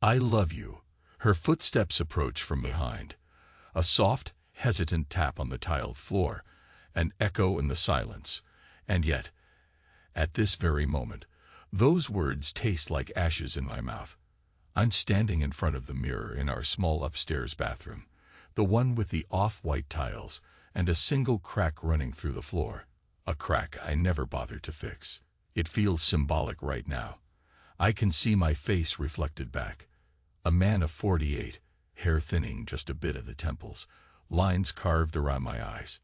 I love you. Her footsteps approach from behind. A soft, hesitant tap on the tiled floor, an echo in the silence. And yet, at this very moment, those words taste like ashes in my mouth. I'm standing in front of the mirror in our small upstairs bathroom, the one with the off-white tiles and a single crack running through the floor. A crack I never bothered to fix. It feels symbolic right now. I can see my face reflected back. A man of 48, hair thinning just a bit at the temples, lines carved around my eyes.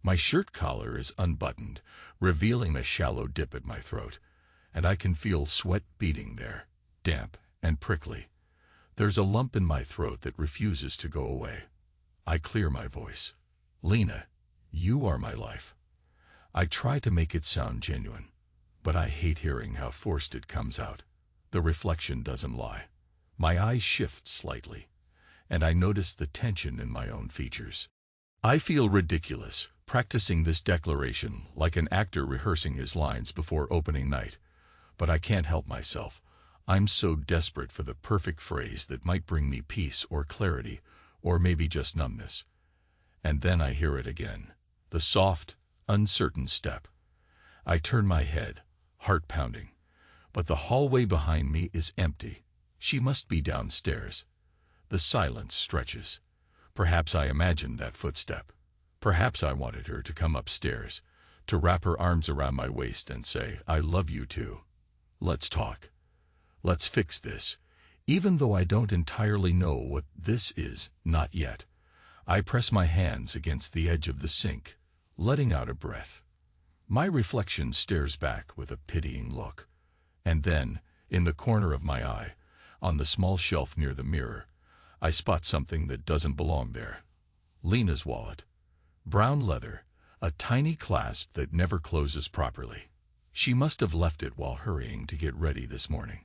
My shirt collar is unbuttoned, revealing a shallow dip at my throat, and I can feel sweat beading there, damp and prickly. There's a lump in my throat that refuses to go away. I clear my voice. Lena, you are my life. I try to make it sound genuine, but I hate hearing how forced it comes out. The reflection doesn't lie. My eyes shift slightly, and I notice the tension in my own features. I feel ridiculous, practicing this declaration like an actor rehearsing his lines before opening night. But I can't help myself. I'm so desperate for the perfect phrase that might bring me peace or clarity, or maybe just numbness. And then I hear it again, the soft, uncertain step. I turn my head, heart pounding, but the hallway behind me is empty. She must be downstairs. The silence stretches. Perhaps I imagined that footstep. Perhaps I wanted her to come upstairs, to wrap her arms around my waist and say, I love you too. Let's talk. Let's fix this. Even though I don't entirely know what this is, not yet. I press my hands against the edge of the sink, letting out a breath. My reflection stares back with a pitying look. And then, in the corner of my eye, on the small shelf near the mirror, I spot something that doesn't belong there. Lena's wallet. Brown leather, a tiny clasp that never closes properly. She must have left it while hurrying to get ready this morning.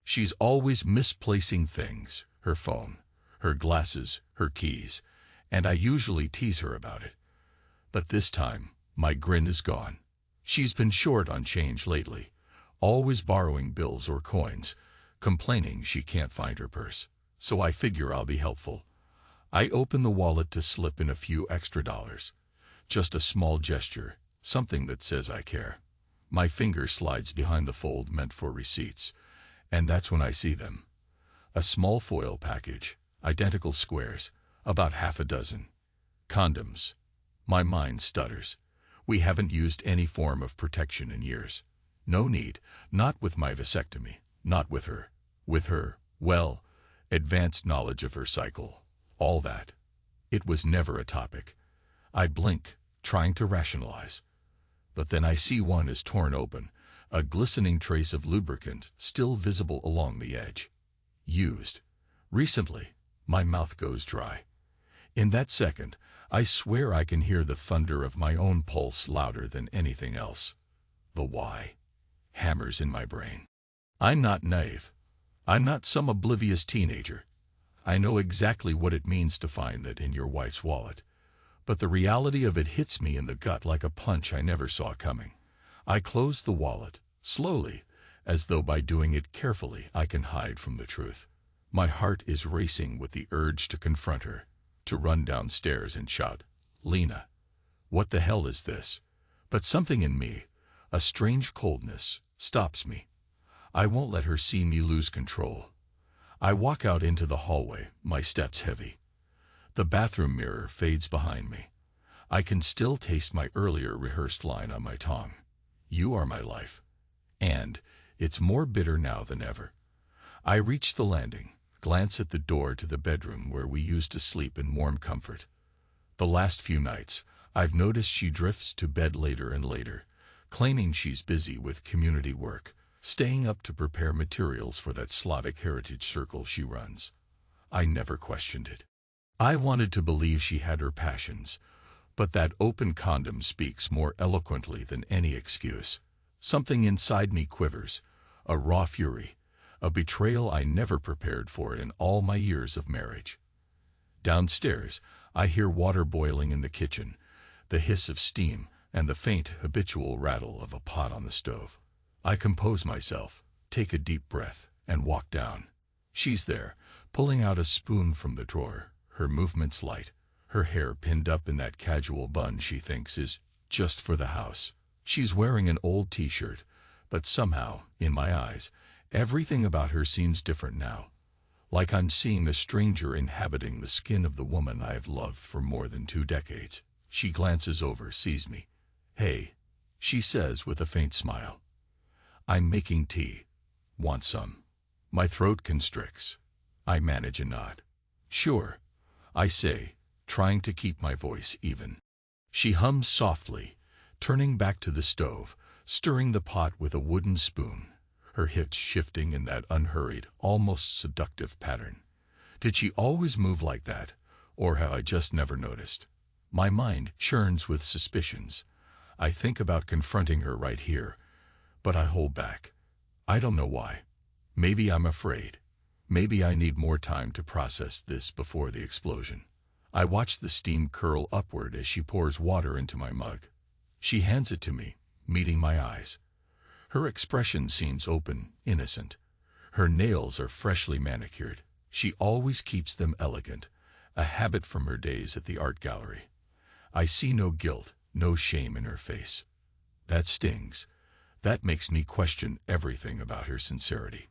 She's always misplacing things, her phone, her glasses, her keys, and I usually tease her about it. But this time, my grin is gone. She's been short on change lately, always borrowing bills or coins, complaining she can't find her purse. So I figure I'll be helpful. I open the wallet to slip in a few extra dollars. Just a small gesture, something that says I care. My finger slides behind the fold meant for receipts, and that's when I see them. A small foil package, identical squares, about half a dozen. Condoms. My mind stutters. We haven't used any form of protection in years. No need, not with my vasectomy, not with her. With her, well, advanced knowledge of her cycle, all that. It was never a topic. I blink, trying to rationalize. But then I see one is torn open, a glistening trace of lubricant still visible along the edge. Used. Recently. My mouth goes dry. In that second, I swear I can hear the thunder of my own pulse louder than anything else. The why hammers in my brain. I'm not naive. I'm not some oblivious teenager. I know exactly what it means to find that in your wife's wallet. But the reality of it hits me in the gut like a punch I never saw coming. I close the wallet, slowly, as though by doing it carefully I can hide from the truth. My heart is racing with the urge to confront her, to run downstairs and shout, Lena, what the hell is this? But something in me, a strange coldness, stops me. I won't let her see me lose control. I walk out into the hallway, my steps heavy. The bathroom mirror fades behind me. I can still taste my earlier rehearsed line on my tongue. You are my life. And it's more bitter now than ever. I reach the landing, glance at the door to the bedroom where we used to sleep in warm comfort. The last few nights, I've noticed she drifts to bed later and later, claiming she's busy with community work, staying up to prepare materials for that Slavic heritage circle she runs. I never questioned it. I wanted to believe she had her passions, but that open condom speaks more eloquently than any excuse. Something inside me quivers, a raw fury, a betrayal I never prepared for in all my years of marriage. Downstairs, I hear water boiling in the kitchen, the hiss of steam, and the faint, habitual rattle of a pot on the stove. I compose myself, take a deep breath, and walk down. She's there, pulling out a spoon from the drawer, her movements light, her hair pinned up in that casual bun she thinks is just for the house. She's wearing an old t-shirt, but somehow, in my eyes, everything about her seems different now. Like I'm seeing a stranger inhabiting the skin of the woman I have loved for more than 2 decades. She glances over, sees me. "Hey," she says with a faint smile. "I'm making tea. Want some?" My throat constricts. I manage a nod. "Sure," I say, trying to keep my voice even. She hums softly, turning back to the stove, stirring the pot with a wooden spoon, her hips shifting in that unhurried, almost seductive pattern. Did she always move like that, or have I just never noticed? My mind churns with suspicions. I think about confronting her right here, but I hold back. I don't know why. Maybe I'm afraid. Maybe I need more time to process this before the explosion. I watch the steam curl upward as she pours water into my mug. She hands it to me, meeting my eyes. Her expression seems open, innocent. Her nails are freshly manicured. She always keeps them elegant, a habit from her days at the art gallery. I see no guilt, no shame in her face. That stings. That makes me question everything about her sincerity.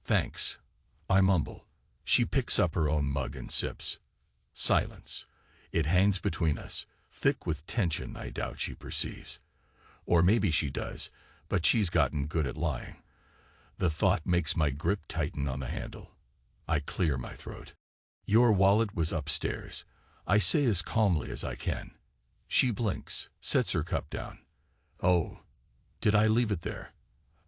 "Thanks," I mumble. She picks up her own mug and sips. Silence. It hangs between us, thick with tension I doubt she perceives. Or maybe she does, but she's gotten good at lying. The thought makes my grip tighten on the handle. I clear my throat. "Your wallet was upstairs," I say as calmly as I can. She blinks, sets her cup down. "Oh, did I leave it there?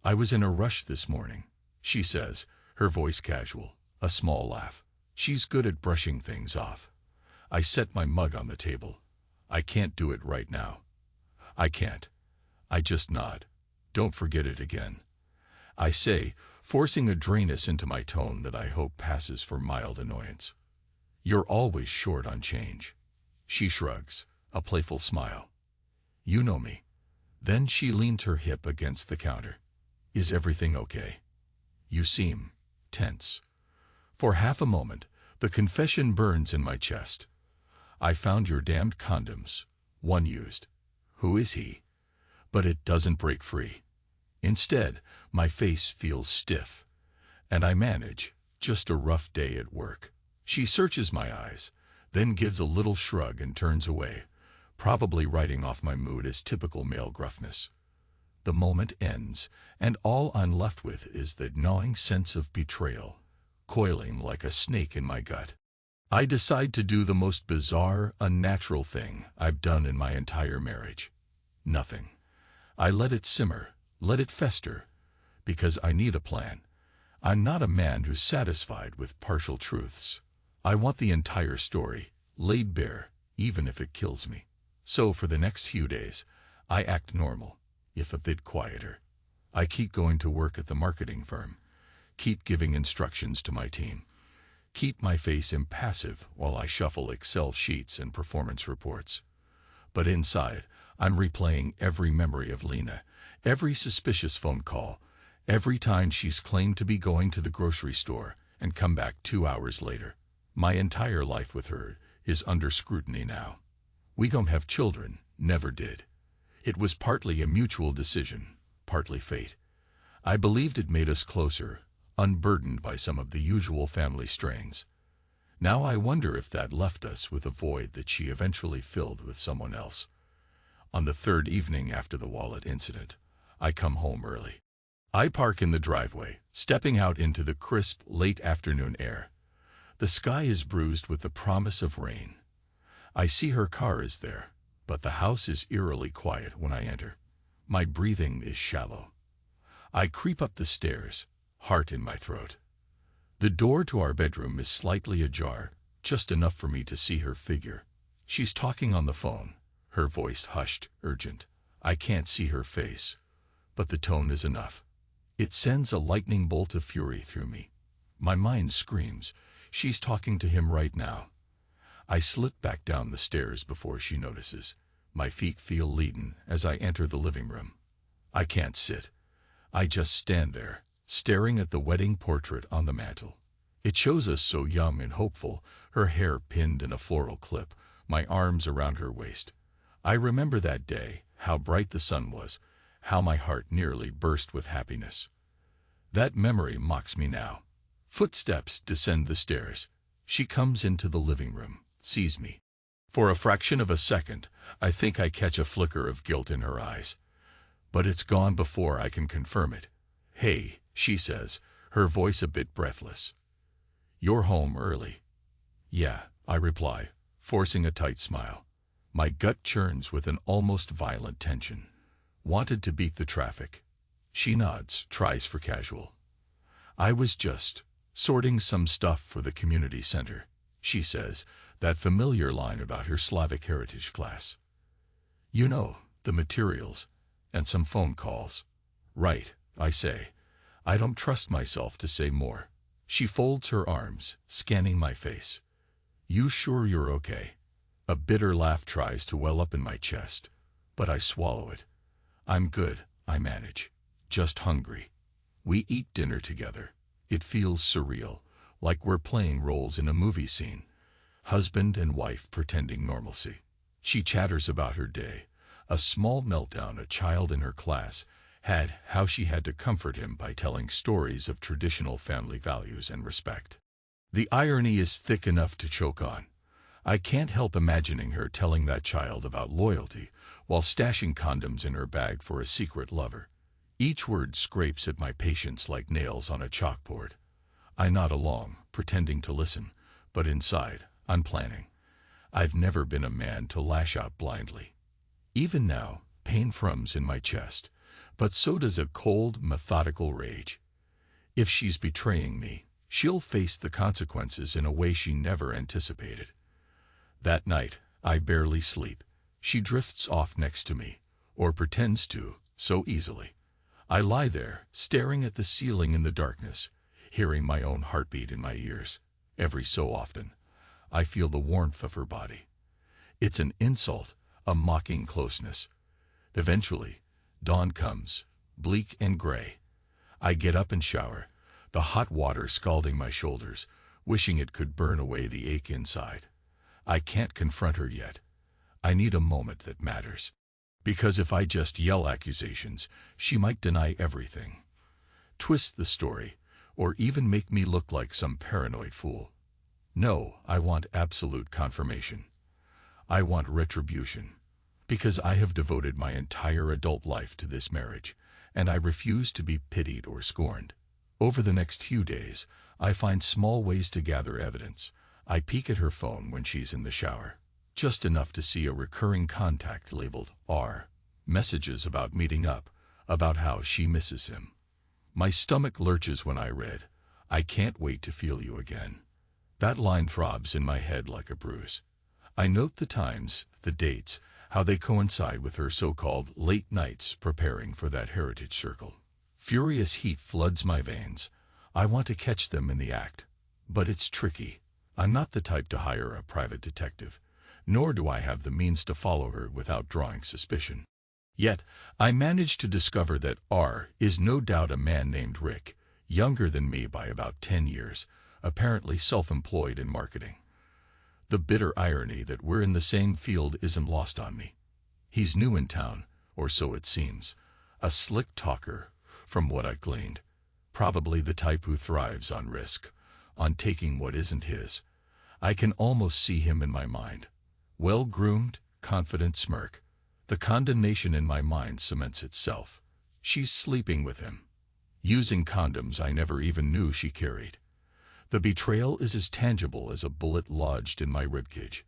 I was in a rush this morning," she says, her voice casual, a small laugh. She's good at brushing things off. I set my mug on the table. "I can't do it right now." "I can't." I just nod. "Don't forget it again," I say, forcing a dryness into my tone that I hope passes for mild annoyance. "You're always short on change." She shrugs, a playful smile. "You know me." Then she leans her hip against the counter. "Is everything okay? You seem tense." For half a moment, the confession burns in my chest. "I found your damned condoms. One used. Who is he?" But it doesn't break free. Instead, my face feels stiff. And I manage, just a rough day at work. She searches my eyes, then gives a little shrug and turns away, probably writing off my mood as typical male gruffness. The moment ends, and all I'm left with is the gnawing sense of betrayal, coiling like a snake in my gut. I decide to do the most bizarre, unnatural thing I've done in my entire marriage. Nothing. I let it simmer, let it fester, because I need a plan. I'm not a man who's satisfied with partial truths. I want the entire story, laid bare, even if it kills me. So for the next few days, I act normal, if a bit quieter. I keep going to work at the marketing firm, keep giving instructions to my team, keep my face impassive while I shuffle Excel sheets and performance reports. But inside, I'm replaying every memory of Lena, every suspicious phone call, every time she's claimed to be going to the grocery store and come back 2 hours later. My entire life with her is under scrutiny now. We don't have children, never did. It was partly a mutual decision, partly fate. I believed it made us closer, unburdened by some of the usual family strains. Now I wonder if that left us with a void that she eventually filled with someone else. On the 3rd evening after the wallet incident, I come home early. I park in the driveway, stepping out into the crisp, late afternoon air. The sky is bruised with the promise of rain. I see her car is there, but the house is eerily quiet when I enter. My breathing is shallow. I creep up the stairs, heart in my throat. The door to our bedroom is slightly ajar, just enough for me to see her figure. She's talking on the phone, her voice hushed, urgent. I can't see her face, but the tone is enough. It sends a lightning bolt of fury through me. My mind screams, she's talking to him right now. I slip back down the stairs before she notices. My feet feel leaden as I enter the living room. I can't sit. I just stand there, staring at the wedding portrait on the mantel. It shows us so young and hopeful, her hair pinned in a floral clip, my arms around her waist. I remember that day, how bright the sun was, how my heart nearly burst with happiness. That memory mocks me now. Footsteps descend the stairs. She comes into the living room, sees me. For a fraction of a second, I think I catch a flicker of guilt in her eyes. But it's gone before I can confirm it. "Hey," she says, her voice a bit breathless. "You're home early." "Yeah," I reply, forcing a tight smile. My gut churns with an almost violent tension. "Wanted to beat the traffic." She nods, tries for casual. "I was just sorting some stuff for the community center," she says, that familiar line about her Slavic heritage class. "You know, the materials, and some phone calls." "Right," I say. I don't trust myself to say more. She folds her arms, scanning my face. "You sure you're okay?" A bitter laugh tries to well up in my chest, but I swallow it. "I'm good," I manage. "Just hungry." We eat dinner together. It feels surreal, like we're playing roles in a movie scene. Husband and wife pretending normalcy. She chatters about her day, a small meltdown a child in her class had, how she had to comfort him by telling stories of traditional family values and respect. The irony is thick enough to choke on. I can't help imagining her telling that child about loyalty while stashing condoms in her bag for a secret lover. Each word scrapes at my patience like nails on a chalkboard. I nod along, pretending to listen, but inside, I'm planning. I've never been a man to lash out blindly. Even now, pain thrums in my chest, but so does a cold, methodical rage. If she's betraying me, she'll face the consequences in a way she never anticipated. That night, I barely sleep. She drifts off next to me, or pretends to, so easily. I lie there, staring at the ceiling in the darkness, hearing my own heartbeat in my ears. Every so often, I feel the warmth of her body. It's an insult, a mocking closeness. Eventually, dawn comes, bleak and gray. I get up and shower, the hot water scalding my shoulders, wishing it could burn away the ache inside. I can't confront her yet. I need a moment that matters. Because if I just yell accusations, she might deny everything, twist the story, or even make me look like some paranoid fool. No, I want absolute confirmation. I want retribution. Because I have devoted my entire adult life to this marriage, and I refuse to be pitied or scorned. Over the next few days, I find small ways to gather evidence. I peek at her phone when she's in the shower, just enough to see a recurring contact labeled R. Messages about meeting up, about how she misses him. My stomach lurches when I read, "I can't wait to feel you again." That line throbs in my head like a bruise. I note the times, the dates, how they coincide with her so-called late nights preparing for that heritage circle. Furious heat floods my veins. I want to catch them in the act. But it's tricky. I'm not the type to hire a private detective, nor do I have the means to follow her without drawing suspicion. Yet, I managed to discover that R is no doubt a man named Rick, younger than me by about 10 years, apparently self-employed in marketing. The bitter irony that we're in the same field isn't lost on me. He's new in town, or so it seems, a slick talker, from what I've gleaned. Probably the type who thrives on risk, on taking what isn't his. I can almost see him in my mind. Well-groomed, confident smirk. The condemnation in my mind cements itself. She's sleeping with him, using condoms I never even knew she carried. The betrayal is as tangible as a bullet lodged in my ribcage.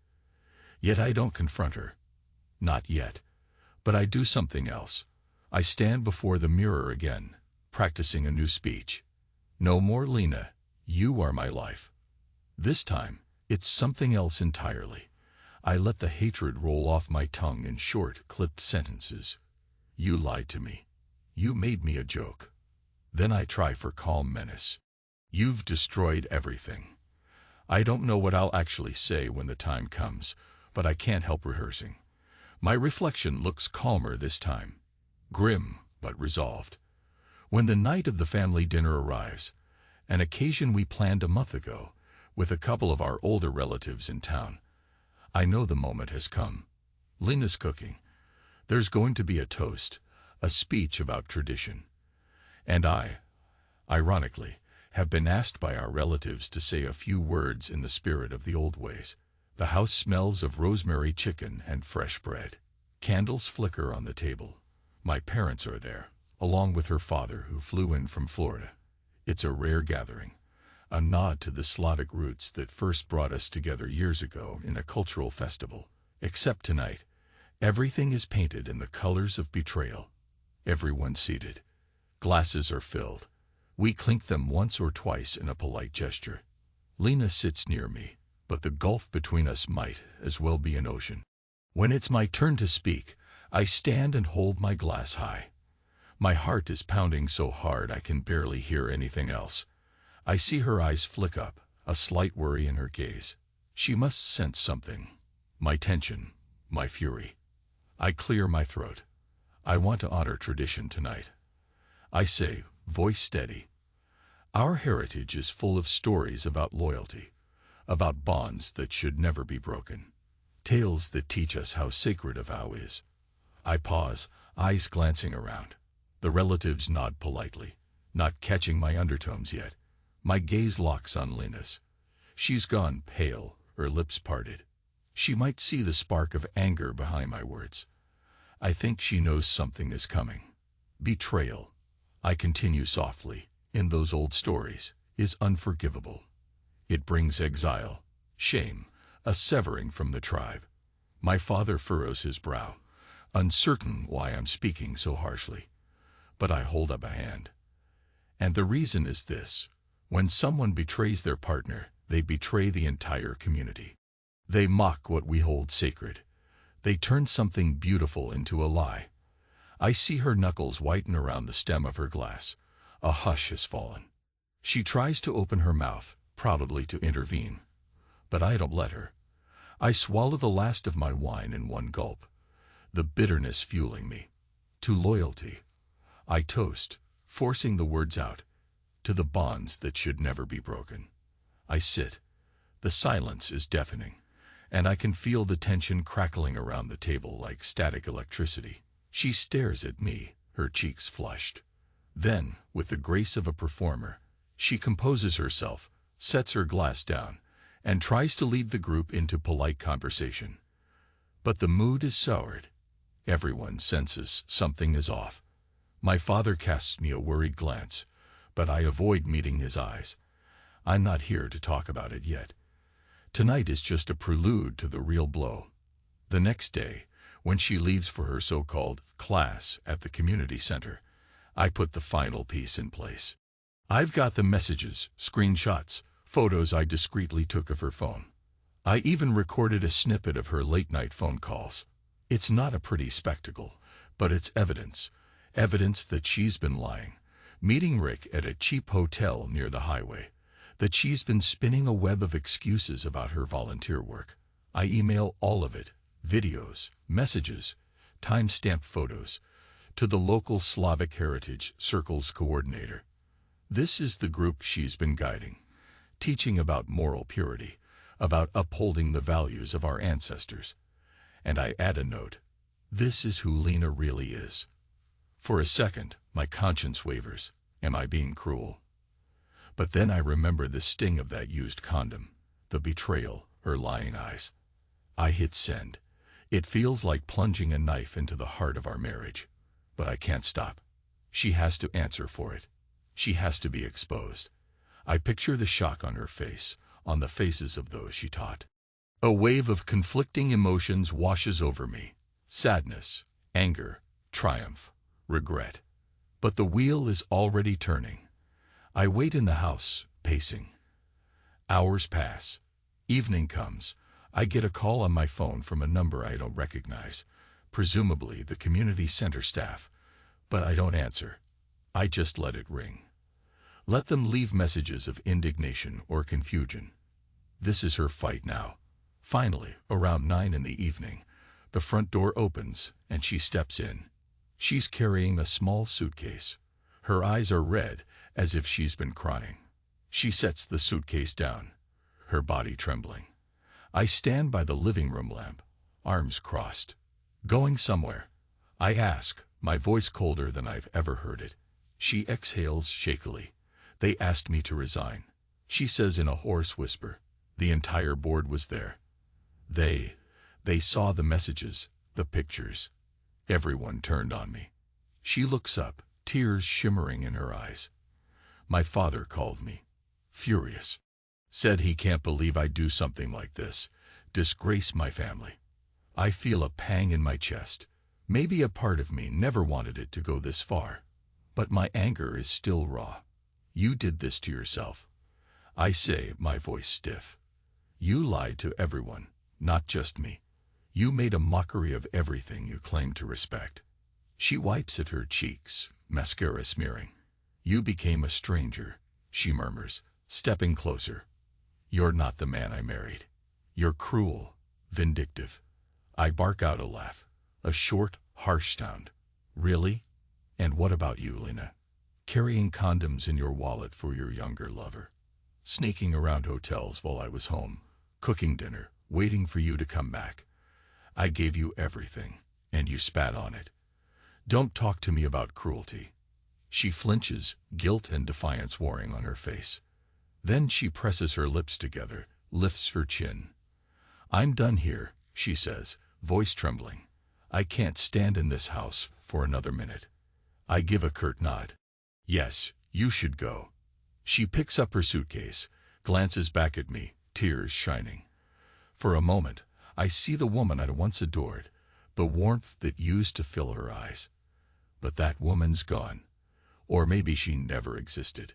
Yet I don't confront her. Not yet. But I do something else. I stand before the mirror again, practicing a new speech. "No more Lena, you are my life." This time, it's something else entirely. I let the hatred roll off my tongue in short, clipped sentences. "You lied to me. You made me a joke." Then I try for calm menace. "You've destroyed everything." I don't know what I'll actually say when the time comes, but I can't help rehearsing. My reflection looks calmer this time. Grim, but resolved. When the night of the family dinner arrives, An occasion we planned a month ago, with a couple of our older relatives in town. I know the moment has come. Lena's cooking. There's going to be a toast, a speech about tradition. And I, ironically, have been asked by our relatives to say a few words in the spirit of the old ways. The house smells of rosemary chicken and fresh bread. Candles flicker on the table. My parents are there, along with her father who flew in from Florida. It's a rare gathering, a nod to the Slavic roots that first brought us together years ago in a cultural festival. Except tonight, everything is painted in the colors of betrayal. Everyone's seated. Glasses are filled. We clink them once or twice in a polite gesture. Lena sits near me, but the gulf between us might as well be an ocean. When it's my turn to speak, I stand and hold my glass high. My heart is pounding so hard I can barely hear anything else. I see her eyes flick up, a slight worry in her gaze. She must sense something. My tension, my fury. I clear my throat. I want to honor tradition tonight. I say, voice steady. Our heritage is full of stories about loyalty, about bonds that should never be broken, tales that teach us how sacred a vow is. I pause, eyes glancing around. The relatives nod politely, not catching my undertones yet. My gaze locks on Lena's. She's gone pale, her lips parted. She might see the spark of anger behind my words. I think she knows something is coming. Betrayal, I continue softly, in those old stories, is unforgivable. It brings exile, shame, a severing from the tribe. My father furrows his brow, uncertain why I'm speaking so harshly. But I hold up a hand. And the reason is this. When someone betrays their partner, they betray the entire community. They mock what we hold sacred. They turn something beautiful into a lie. I see her knuckles whiten around the stem of her glass. A hush has fallen. She tries to open her mouth, probably to intervene. But I don't let her. I swallow the last of my wine in one gulp, the bitterness fueling me. To loyalty. I toast, forcing the words out. To the bonds that should never be broken. I sit. The silence is deafening, and I can feel the tension crackling around the table like static electricity. She stares at me, her cheeks flushed. Then, with the grace of a performer, she composes herself, sets her glass down, and tries to lead the group into polite conversation. But the mood is soured. Everyone senses something is off. My father casts me a worried glance, but I avoid meeting his eyes. I'm not here to talk about it yet. Tonight is just a prelude to the real blow. The next day, when she leaves for her so-called class at the community center, I put the final piece in place. I've got the messages, screenshots, photos I discreetly took of her phone. I even recorded a snippet of her late-night phone calls. It's not a pretty spectacle, but it's evidence. Evidence that she's been lying, meeting Rick at a cheap hotel near the highway, that she's been spinning a web of excuses about her volunteer work. I email all of it, videos, messages, time-stamped photos, to the local Slavic Heritage Circle's coordinator. This is the group she's been guiding, teaching about moral purity, about upholding the values of our ancestors. And I add a note. This is who Lena really is. For a second, my conscience wavers. Am I being cruel? But then I remember the sting of that used condom, the betrayal, her lying eyes. I hit send. It feels like plunging a knife into the heart of our marriage. But I can't stop. She has to answer for it. She has to be exposed. I picture the shock on her face, on the faces of those she taught. A wave of conflicting emotions washes over me. Sadness, anger, triumph, regret. But the wheel is already turning. I wait in the house, pacing. Hours pass. Evening comes. I get a call on my phone from a number I don't recognize, presumably the community center staff. But I don't answer. I just let it ring. Let them leave messages of indignation or confusion. This is her fight now. Finally, around 9 in the evening, the front door opens and she steps in. She's carrying a small suitcase. Her eyes are red, as if she's been crying. She sets the suitcase down, her body trembling. I stand by the living room lamp, arms crossed. Going somewhere? I ask, my voice colder than I've ever heard it. She exhales shakily. They asked me to resign. She says in a hoarse whisper. The entire board was there. They saw the messages, the pictures. Everyone turned on me. She looks up, tears shimmering in her eyes. My father called me. Furious. Said he can't believe I'd do something like this. Disgrace my family. I feel a pang in my chest. Maybe a part of me never wanted it to go this far. But my anger is still raw. You did this to yourself. I say, my voice stiff. You lied to everyone, not just me. You made a mockery of everything you claimed to respect. She wipes at her cheeks, mascara smearing. You became a stranger, she murmurs, stepping closer. You're not the man I married. You're cruel, vindictive. I bark out a laugh, a short, harsh sound. Really? And what about you, Lena? Carrying condoms in your wallet for your younger lover. Sneaking around hotels while I was home, cooking dinner, waiting for you to come back. I gave you everything, and you spat on it. Don't talk to me about cruelty. She flinches, guilt and defiance warring on her face. Then she presses her lips together, lifts her chin. I'm done here, she says, voice trembling. I can't stand in this house for another minute. I give a curt nod. Yes, you should go. She picks up her suitcase, glances back at me, tears shining. For a moment, I see the woman I once adored, the warmth that used to fill her eyes. But that woman's gone. Or maybe she never existed.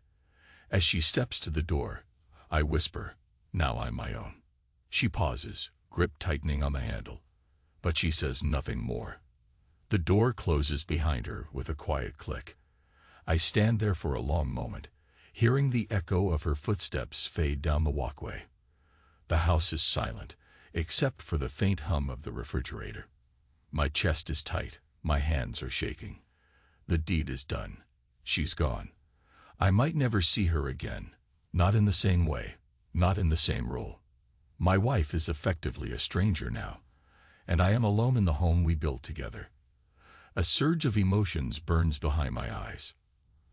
As she steps to the door, I whisper, now I'm my own. She pauses, grip tightening on the handle. But she says nothing more. The door closes behind her with a quiet click. I stand there for a long moment, hearing the echo of her footsteps fade down the walkway. The house is silent, except for the faint hum of the refrigerator. My chest is tight, my hands are shaking. The deed is done. She's gone. I might never see her again, not in the same way, not in the same role. My wife is effectively a stranger now, and I am alone in the home we built together. A surge of emotions burns behind my eyes.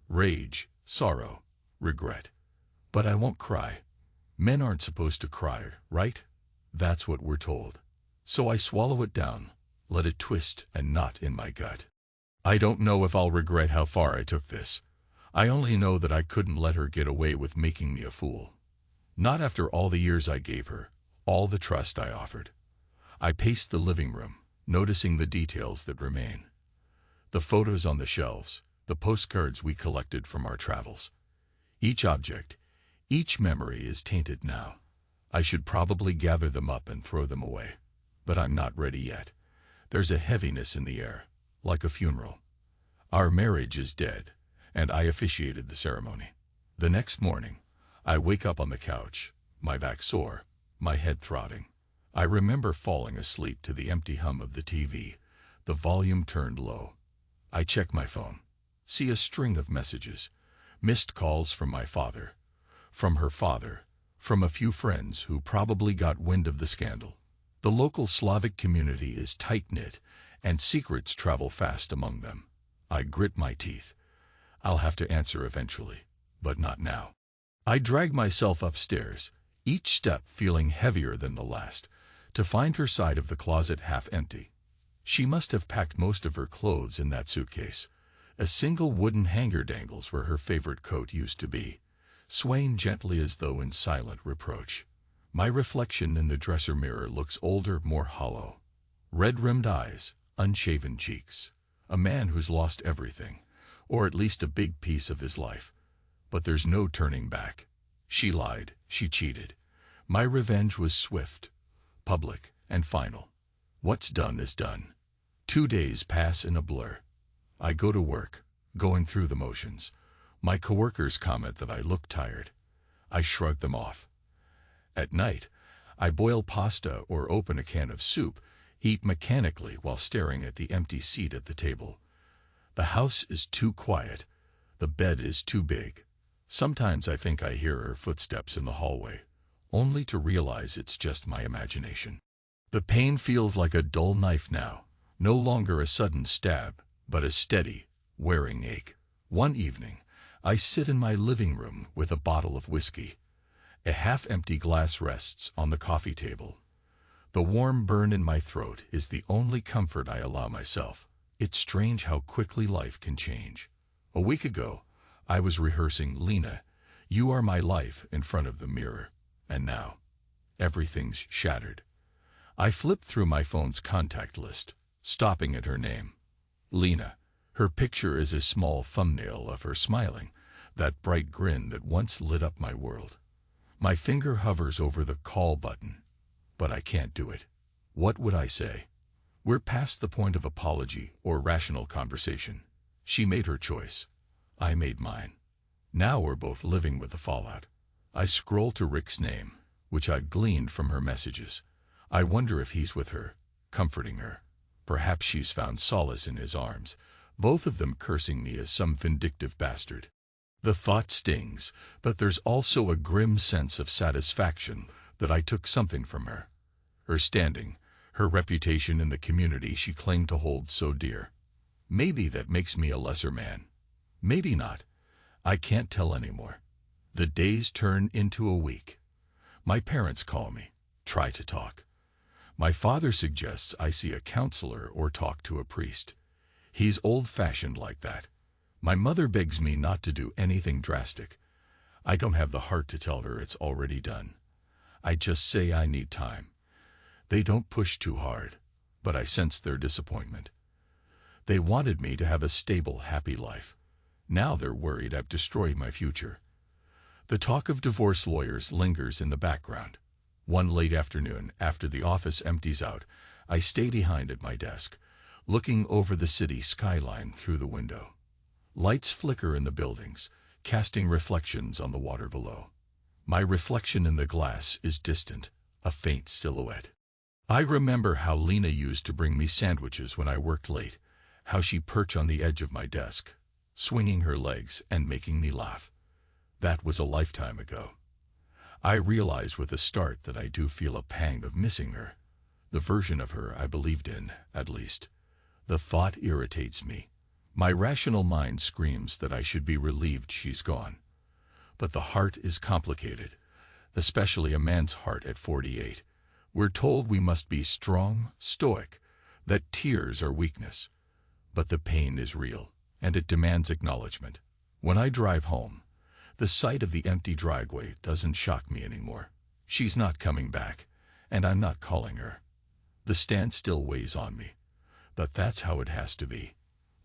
Rage, sorrow, regret. But I won't cry. Men aren't supposed to cry, right? That's what we're told. So I swallow it down, let it twist and knot in my gut. I don't know if I'll regret how far I took this. I only know that I couldn't let her get away with making me a fool. Not after all the years I gave her, all the trust I offered. I paced the living room, noticing the details that remain. The photos on the shelves, the postcards we collected from our travels. Each object, each memory is tainted now. I should probably gather them up and throw them away. But I'm not ready yet. There's a heaviness in the air, like a funeral. Our marriage is dead, and I officiated the ceremony. The next morning, I wake up on the couch, my back sore, my head throbbing. I remember falling asleep to the empty hum of the TV, the volume turned low. I check my phone, see a string of messages, missed calls from my father, from her father, from a few friends who probably got wind of the scandal. The local Slavic community is tight-knit, and secrets travel fast among them. I grit my teeth. I'll have to answer eventually, but not now. I drag myself upstairs, each step feeling heavier than the last, to find her side of the closet half empty. She must have packed most of her clothes in that suitcase. A single wooden hanger dangles where her favorite coat used to be, swaying gently as though in silent reproach. My reflection in the dresser mirror looks older, more hollow. Red-rimmed eyes, unshaven cheeks. A man who's lost everything, or at least a big piece of his life. But there's no turning back. She lied, she cheated. My revenge was swift, public, and final. What's done is done. 2 days pass in a blur. I go to work, going through the motions. My coworkers comment that I look tired. I shrug them off. At night, I boil pasta or open a can of soup, eat mechanically while staring at the empty seat at the table. The house is too quiet. The bed is too big. Sometimes I think I hear her footsteps in the hallway, only to realize it's just my imagination. The pain feels like a dull knife now, no longer a sudden stab, but a steady, wearing ache. One evening, I sit in my living room with a bottle of whiskey. A half-empty glass rests on the coffee table. The warm burn in my throat is the only comfort I allow myself. It's strange how quickly life can change. A week ago, I was rehearsing "Lena, You Are My Life" in front of the mirror, and now, everything's shattered. I flip through my phone's contact list, stopping at her name. Lena. Her picture is a small thumbnail of her smiling, that bright grin that once lit up my world. My finger hovers over the call button, but I can't do it. What would I say? We're past the point of apology or rational conversation. She made her choice. I made mine. Now we're both living with the fallout. I scroll to Rick's name, which I've gleaned from her messages. I wonder if he's with her, comforting her. Perhaps she's found solace in his arms, both of them cursing me as some vindictive bastard. The thought stings, but there's also a grim sense of satisfaction that I took something from her. Her standing, her reputation in the community she claimed to hold so dear. Maybe that makes me a lesser man. Maybe not. I can't tell anymore. The days turn into a week. My parents call me, try to talk. My father suggests I see a counselor or talk to a priest. He's old-fashioned like that. My mother begs me not to do anything drastic. I don't have the heart to tell her it's already done. I just say I need time. They don't push too hard, but I sense their disappointment. They wanted me to have a stable, happy life. Now they're worried I've destroyed my future. The talk of divorce lawyers lingers in the background. One late afternoon, after the office empties out, I stay behind at my desk, looking over the city skyline through the window. Lights flicker in the buildings, casting reflections on the water below. My reflection in the glass is distant, a faint silhouette. I remember how Lena used to bring me sandwiches when I worked late, how she'd perch on the edge of my desk, swinging her legs and making me laugh. That was a lifetime ago. I realize with a start that I do feel a pang of missing her, the version of her I believed in, at least. The thought irritates me. My rational mind screams that I should be relieved she's gone. But the heart is complicated, especially a man's heart at 48. We're told we must be strong, stoic, that tears are weakness. But the pain is real, and it demands acknowledgement. When I drive home, the sight of the empty driveway doesn't shock me anymore. She's not coming back, and I'm not calling her. The standstill weighs on me, but that's how it has to be.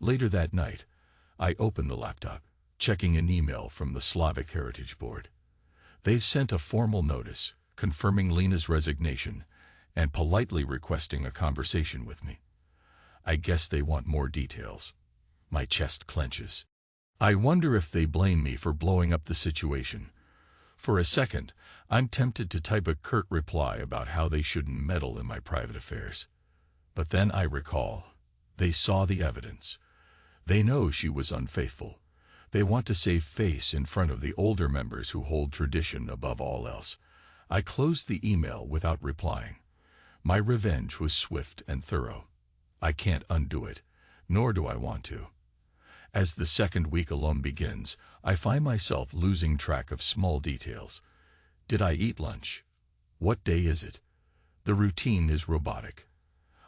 Later that night, I open the laptop, checking an email from the Slavic Heritage Board. They've sent a formal notice confirming Lena's resignation and politely requesting a conversation with me. I guess they want more details. My chest clenches. I wonder if they blame me for blowing up the situation. For a second, I'm tempted to type a curt reply about how they shouldn't meddle in my private affairs. But then I recall, they saw the evidence. They know she was unfaithful. They want to save face in front of the older members who hold tradition above all else. I closed the email without replying. My revenge was swift and thorough. I can't undo it, nor do I want to. As the second week alone begins, I find myself losing track of small details. Did I eat lunch? What day is it? The routine is robotic.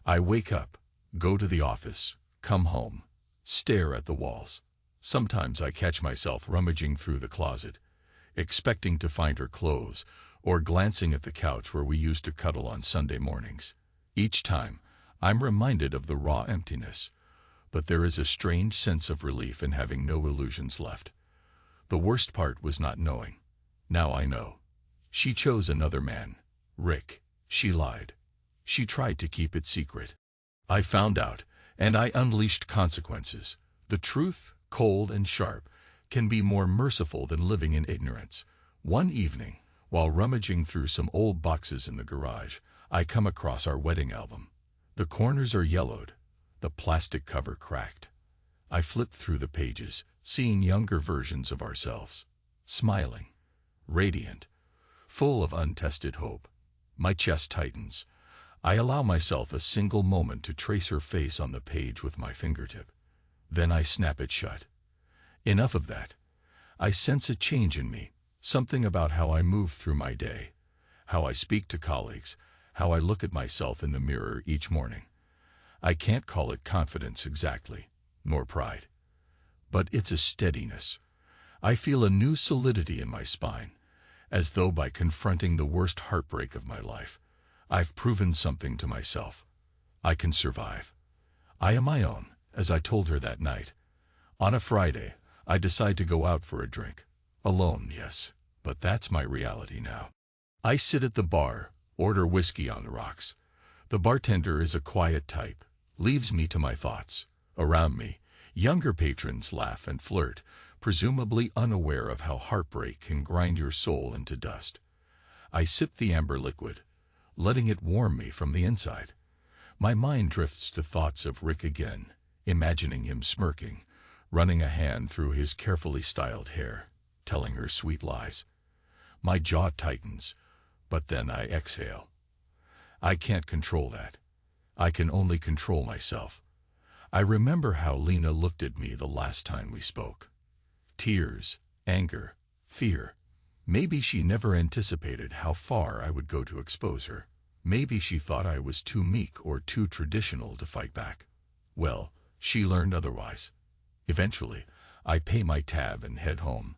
I wake up, go to the office, come home, stare at the walls. Sometimes I catch myself rummaging through the closet, expecting to find her clothes, or glancing at the couch where we used to cuddle on Sunday mornings. Each time, I'm reminded of the raw emptiness, but there is a strange sense of relief in having no illusions left. The worst part was not knowing. Now I know. She chose another man, Rick. She lied. She tried to keep it secret. I found out, and I unleashed consequences. The truth, cold and sharp, can be more merciful than living in ignorance. One evening, while rummaging through some old boxes in the garage, I come across our wedding album. The corners are yellowed, the plastic cover cracked. I flip through the pages, seeing younger versions of ourselves. smiling, radiant, full of untested hope. My chest tightens. I allow myself a single moment to trace her face on the page with my fingertip. Then I snap it shut. Enough of that. I sense a change in me, something about how I move through my day, how I speak to colleagues, how I look at myself in the mirror each morning. I can't call it confidence exactly, nor pride. But it's a steadiness. I feel a new solidity in my spine, as though by confronting the worst heartbreak of my life, I've proven something to myself. I can survive. I am my own, as I told her that night. On a Friday, I decide to go out for a drink. Alone, yes, but that's my reality now. I sit at the bar, order whiskey on the rocks. The bartender is a quiet type, leaves me to my thoughts. Around me, younger patrons laugh and flirt, presumably unaware of how heartbreak can grind your soul into dust. I sip the amber liquid, letting it warm me from the inside. My mind drifts to thoughts of Rick again, imagining him smirking, running a hand through his carefully styled hair, telling her sweet lies. My jaw tightens, but then I exhale. I can't control that. I can only control myself. I remember how Lena looked at me the last time we spoke. Tears, anger, fear. Maybe she never anticipated how far I would go to expose her. Maybe she thought I was too meek or too traditional to fight back. Well, she learned otherwise. Eventually, I pay my tab and head home.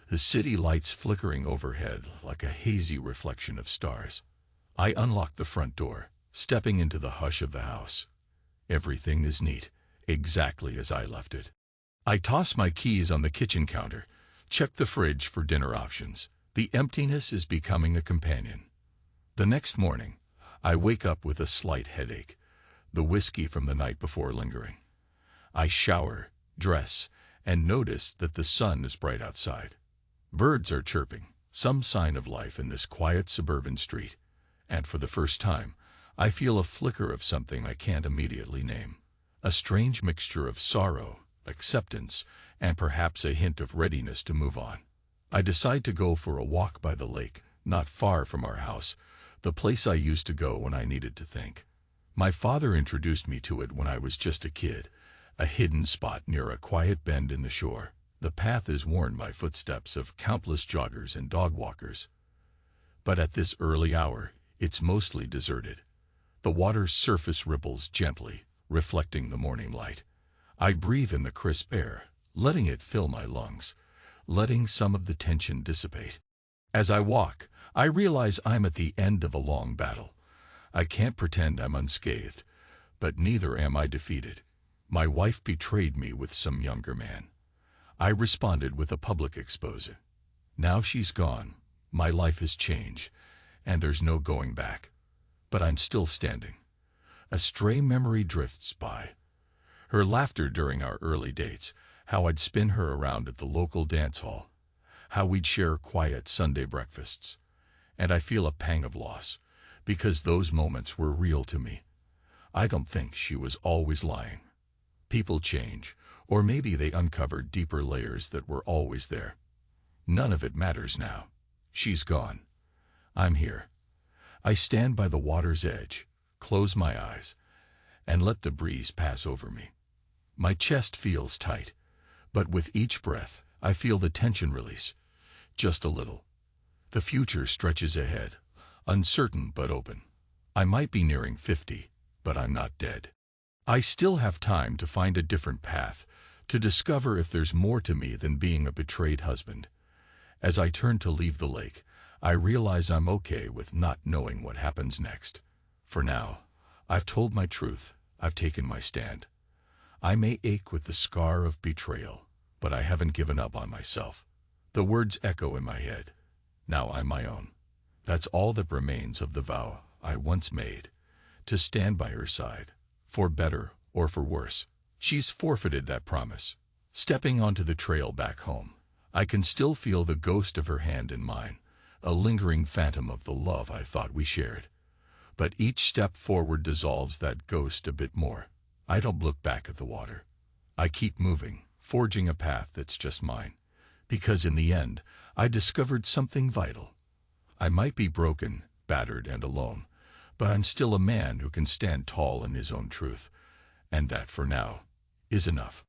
The city lights flickering overhead like a hazy reflection of stars. I unlock the front door, stepping into the hush of the house. Everything is neat, exactly as I left it. I toss my keys on the kitchen counter, check the fridge for dinner options. The emptiness is becoming a companion. The next morning, I wake up with a slight headache, the whiskey from the night before lingering. I shower, dress, and notice that the sun is bright outside. Birds are chirping, some sign of life in this quiet suburban street, and for the first time, I feel a flicker of something I can't immediately name. A strange mixture of sorrow, acceptance, and perhaps a hint of readiness to move on. I decide to go for a walk by the lake, not far from our house, the place I used to go when I needed to think. My father introduced me to it when I was just a kid, a hidden spot near a quiet bend in the shore. The path is worn by footsteps of countless joggers and dog walkers. But at this early hour, it's mostly deserted. The water's surface ripples gently, reflecting the morning light. I breathe in the crisp air, letting it fill my lungs, letting some of the tension dissipate. As I walk, I realize I'm at the end of a long battle. I can't pretend I'm unscathed, but neither am I defeated. My wife betrayed me with some younger man. I responded with a public expose. Now she's gone, my life has changed, and there's no going back. But I'm still standing. A stray memory drifts by. Her laughter during our early dates, how I'd spin her around at the local dance hall, how we'd share quiet Sunday breakfasts. And I feel a pang of loss, because those moments were real to me. I don't think she was always lying. People change, or maybe they uncovered deeper layers that were always there. None of it matters now. She's gone. I'm here. I stand by the water's edge, close my eyes, and let the breeze pass over me. My chest feels tight, but with each breath, I feel the tension release, just a little. The future stretches ahead, uncertain but open. I might be nearing 50, but I'm not dead. I still have time to find a different path, to discover if there's more to me than being a betrayed husband. As I turn to leave the lake, I realize I'm okay with not knowing what happens next. For now, I've told my truth, I've taken my stand. I may ache with the scar of betrayal, but I haven't given up on myself. The words echo in my head. Now I'm my own. That's all that remains of the vow I once made, to stand by her side, for better or for worse. She's forfeited that promise. Stepping onto the trail back home, I can still feel the ghost of her hand in mine, a lingering phantom of the love I thought we shared. But each step forward dissolves that ghost a bit more. I don't look back at the water. I keep moving, forging a path that's just mine. Because in the end, I discovered something vital. I might be broken, battered, and alone, but I'm still a man who can stand tall in his own truth. And that, for now, is enough.